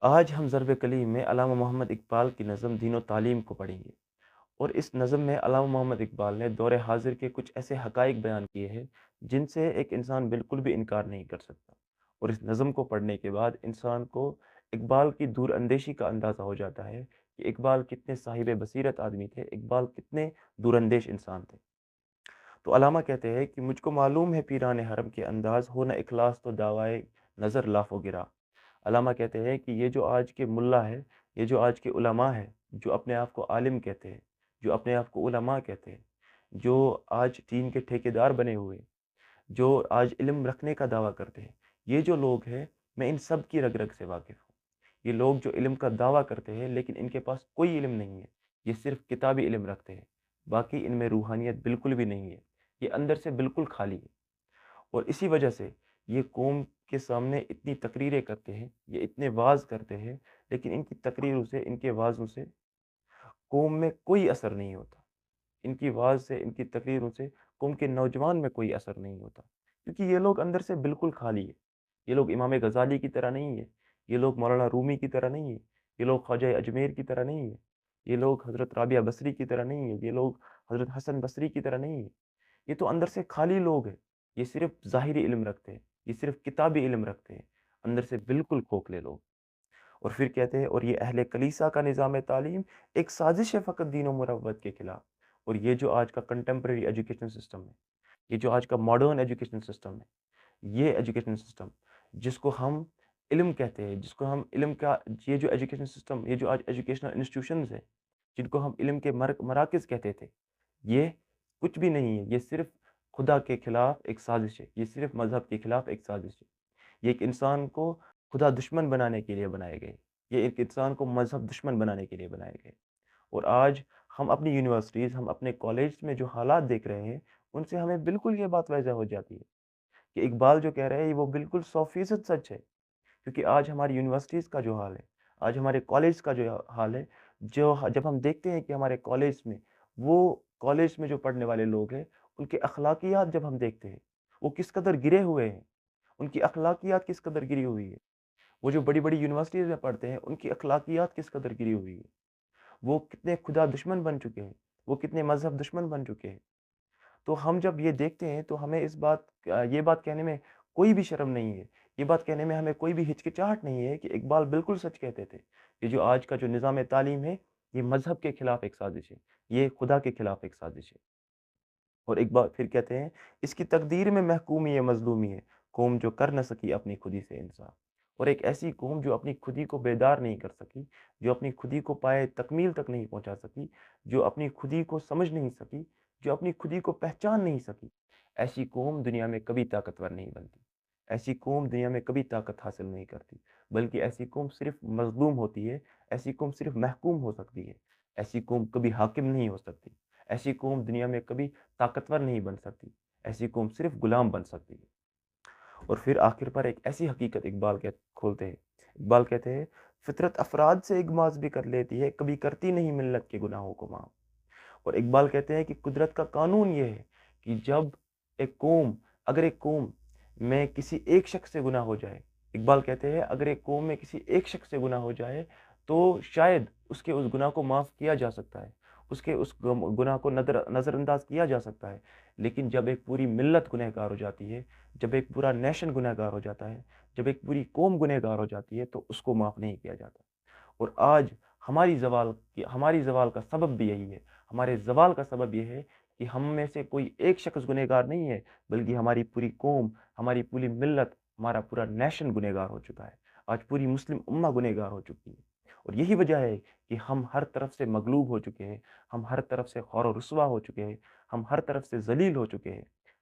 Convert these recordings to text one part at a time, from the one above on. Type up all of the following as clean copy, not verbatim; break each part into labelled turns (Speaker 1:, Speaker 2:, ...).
Speaker 1: آج ہم ضرب کلیم میں علامہ محمد اقبال کی نظم دین و تعلیم کو پڑھیں گے، اور اس نظم میں علامہ محمد اقبال نے دور حاضر کے کچھ ایسے حقائق بیان کیے ہیں جن سے ایک انسان بالکل بھی انکار نہیں کر سکتا، اور اس نظم کو پڑھنے کے بعد انسان کو اقبال کی دور اندیشی کا اندازہ ہو جاتا ہے کہ اقبال کتنے صاحب بصیرت آدمی تھے، اقبال کتنے دور اندیش انسان تھے۔ تو علامہ کہتے ہیں کہ مجھ کو معلوم ہے پیران حرم کے انداز ہو نہ اخلاص تو دعوائے نظر لاف و گرا۔ علامہ کہتے ہیں کہ یہ جو آج کے ملا ہے، یہ جو آج کے علماء ہیں، جو اپنے آپ کو عالم کہتے ہیں، جو اپنے آپ کو علماء کہتے ہیں، جو آج دین کے ٹھیکیدار بنے ہوئے، جو آج علم رکھنے کا دعویٰ کرتے ہیں، یہ جو لوگ ہیں، میں ان سب کی رگ رگ سے واقف ہوں۔ یہ لوگ جو علم کا دعویٰ کرتے ہیں لیکن ان کے پاس کوئی علم نہیں ہے، یہ صرف کتابی علم رکھتے ہیں، باقی ان میں روحانیت بالکل بھی نہیں ہے، یہ اندر سے بالکل خالی ہے۔ اور اسی وجہ سے یہ قوم کے سامنے اتنی تقریریں کرتے ہیں، یہ اتنے واعظ کرتے ہیں، لیکن ان کی تقریروں سے، ان کے واعظوں سے قوم میں کوئی اثر نہیں ہوتا۔ ان کی واعظ سے، ان کی تقریروں سے قوم کے نوجوان میں کوئی اثر نہیں ہوتا، کیونکہ یہ لوگ اندر سے بالکل خالی ہے۔ یہ لوگ امام غزالی کی طرح نہیں ہے، یہ لوگ مولانا رومی کی طرح نہیں ہے، یہ لوگ خواجہ اجمیر کی طرح نہیں ہے، یہ لوگ حضرت رابعہ بصری کی طرح نہیں ہے، یہ لوگ حضرت حسن بصری کی طرح نہیں ہے۔ یہ تو اندر سے خالی لوگ ہیں، یہ صرف ظاہری علم رکھتے ہیں، یہ صرف کتابی علم رکھتے ہیں، اندر سے بالکل کھوکھلے لوگ۔ اور پھر کہتے ہیں اور یہ اہل کلیسا کا نظام تعلیم ایک سازش ہے فقط دین و مروت کے خلاف۔ اور یہ جو آج کا کنٹمپریری ایجوکیشن سسٹم ہے، یہ جو آج کا ماڈرن ایجوکیشن سسٹم ہے، یہ ایجوکیشن سسٹم جس کو ہم علم کہتے ہیں، جس کو ہم علم کا، یہ جو ایجوکیشن سسٹم، یہ جو آج ایجوکیشنل انسٹیٹیوشنز ہیں جن کو ہم علم کے مراکز کہتے تھے، یہ کچھ بھی نہیں ہے، یہ صرف خدا کے خلاف ایک سازش ہے، یہ صرف مذہب کے خلاف ایک سازش ہے۔ یہ ایک انسان کو خدا دشمن بنانے کے لیے بنائے گئے، یہ ایک انسان کو مذہب دشمن بنانے کے لیے بنائے گئے۔ اور آج ہم اپنی یونیورسٹیز، ہم اپنے کالج میں جو حالات دیکھ رہے ہیں، ان سے ہمیں بالکل یہ بات واضح ہو جاتی ہے کہ اقبال جو کہہ رہے ہیں وہ بالکل 100% سچ ہے۔ کیونکہ آج ہماری یونیورسٹیز کا جو حال ہے، آج ہمارے کالج کا جو حال ہے، جب ہم دیکھتے ہیں کہ ہمارے کالج میں، وہ کالج میں جو پڑھنے والے لوگ ہیں، ان کے اخلاقیات جب ہم دیکھتے ہیں، وہ کس قدر گرے ہوئے ہیں، ان کی اخلاقیات کس قدر گری ہوئی ہے۔ وہ جو بڑی بڑی یونیورسٹیز میں پڑھتے ہیں، ان کی اخلاقیات کس قدر گری ہوئی ہے، وہ کتنے خدا دشمن بن چکے ہیں، وہ کتنے مذہب دشمن بن چکے ہیں۔ تو ہم جب یہ دیکھتے ہیں تو ہمیں یہ بات کہنے میں کوئی بھی شرم نہیں ہے، یہ بات کہنے میں ہمیں کوئی بھی ہچکچاہٹ نہیں ہے کہ اقبال بالکل سچ کہتے تھے۔ یہ جو آج کا جو نظام تعلیم ہے، یہ مذہب کے خلاف ایک سازش ہے، یہ خدا کے خلاف ایک سازش ہے۔ اور اقبال پھر کہتے ہیں اس کی تقدیر میں محکومی ہے، مظلومی ہے قوم جو کر نہ سکی اپنی خودی سے انصاف۔ اور ایک ایسی قوم جو اپنی خودی کو بیدار نہیں کر سکی، جو اپنی خودی کو پائے تکمیل تک نہیں پہنچا سکی، جو اپنی خودی کو سمجھ نہیں سکی، جو اپنی خودی کو پہچان نہیں سکی، ایسی قوم دنیا میں کبھی طاقتور نہیں بنتی، ایسی قوم دنیا میں کبھی طاقت حاصل نہیں کرتی، بلکہ ایسی قوم صرف مظلوم ہوتی ہے، ایسی قوم صرف محکوم ہو سکتی ہے، ایسی قوم کبھی حاکم نہیں ہو سکتی، ایسی قوم دنیا میں کبھی طاقتور نہیں بن سکتی، ایسی قوم صرف غلام بن سکتی ہے۔ اور پھر آخر پر ایک ایسی حقیقت اقبال کھولتے ہیں، اقبال کہتے ہیں فطرت افراد سے اغماض بھی کر لیتی ہے، کبھی کرتی نہیں ملت کے گناہوں کو معاف۔ اور اقبال کہتے ہیں کہ قدرت کا قانون یہ ہے کہ جب اگر ایک قوم میں کسی ایک شخص سے گناہ ہو جائے، اقبال کہتے ہیں اگر ایک قوم میں کسی ایک شخص سے گناہ ہو جائے تو شاید اس گناہ کو معاف کیا جا سکتا ہے، اس گناہ کو نظر انداز کیا جا سکتا ہے، لیکن جب ایک پوری ملت گنہگار ہو جاتی ہے، جب ایک پورا نیشن گنہگار ہو جاتا ہے، جب ایک پوری قوم گنہگار ہو جاتی ہے تو اس کو معاف نہیں کیا جاتا۔ اور آج ہماری زوال کا سبب بھی یہی ہے، ہمارے زوال کا سبب یہ ہے کہ ہم میں سے کوئی ایک شخص گنہگار نہیں ہے، بلکہ ہماری پوری قوم، ہماری پوری ملت، ہمارا پورا نیشن گنہگار ہو چکا ہے۔ آج پوری مسلم امہ گنہگار ہو چکی ہے، اور یہی وجہ ہے کہ ہم ہر طرف سے مغلوب ہو چکے ہیں، ہم ہر طرف سے خوار و رسوا ہو چکے ہیں، ہم ہر طرف سے ذلیل ہو چکے ہیں،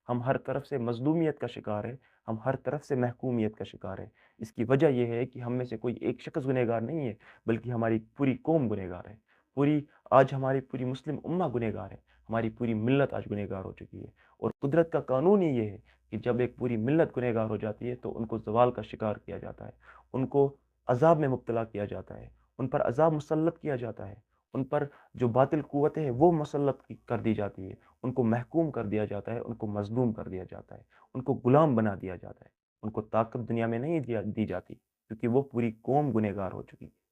Speaker 1: ہم ہر طرف سے مظلومیت کا شکار ہے، ہم ہر طرف سے محکومیت کا شکار ہے۔ اس کی وجہ یہ ہے کہ ہم میں سے کوئی ایک شخص گنہگار نہیں ہے، بلکہ ہماری پوری قوم گنہگار ہے، آج ہماری پوری مسلم امہ گنہگار ہے، ہماری پوری ملت آج گنہگار ہو چکی ہے۔ اور قدرت کا قانون ہی یہ ہے کہ جب ایک پوری ملت گنہگار ہو جاتی ہے تو ان کو زوال کا شکار کیا جاتا ہے، ان کو عذاب میں مبتلا کیا جاتا ہے، ان پر عذاب مسلط کیا جاتا ہے، ان پر جو باطل قوتیں ہیں وہ مسلط کر دی جاتی ہے، ان کو محکوم کر دیا جاتا ہے، ان کو مظلوم کر دیا جاتا ہے، ان کو غلام بنا دیا جاتا ہے، ان کو طاقت دنیا میں نہیں دی جاتی، کیونکہ وہ پوری قوم گنہگار ہو چکی ہے۔